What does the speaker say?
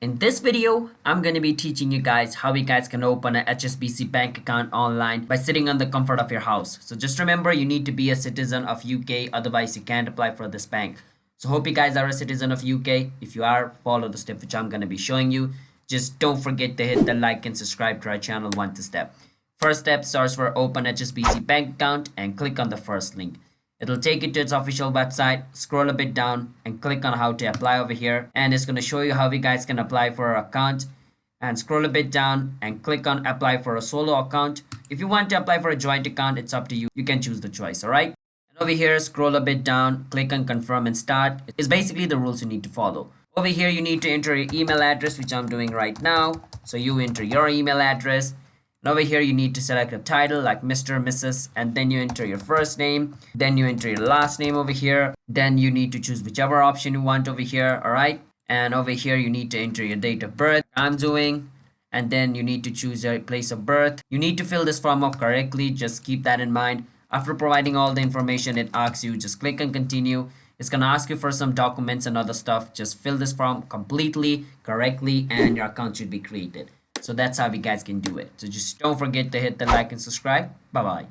In this video, I'm going to be teaching you guys how you guys can open a HSBC bank account online by sitting on the comfort of your house. So just remember, you need to be a citizen of UK, otherwise you can't apply for this bank. So hope you guys are a citizen of UK. If you are, follow the step which I'm going to be showing you. Just don't forget to hit the like and subscribe to our channel one step. First step starts for open HSBC bank account and click on the first link. It'll take you to its official website. Scroll a bit down and click on how to apply over here, and it's going to show you how you guys can apply for an account. And scroll a bit down and click on apply for a solo account. If you want to apply for a joint account, it's up to you. You can choose the choice. All right, and over here, scroll a bit down, click on confirm and start. It's basically the rules you need to follow. Over here, you need to enter your email address, which I'm doing right now. So you enter your email address. And over here, you need to select a title like Mr., Mrs., and then you enter your first name. Then you enter your last name over here. Then you need to choose whichever option you want over here. All right. And over here, you need to enter your date of birth. I'm doing. And then you need to choose your place of birth. You need to fill this form out correctly. Just keep that in mind. After providing all the information, it asks you, just click on continue. It's going to ask you for some documents and other stuff. Just fill this form completely, correctly, and your account should be created. So that's how you guys can do it. So just don't forget to hit the like and subscribe. Bye bye.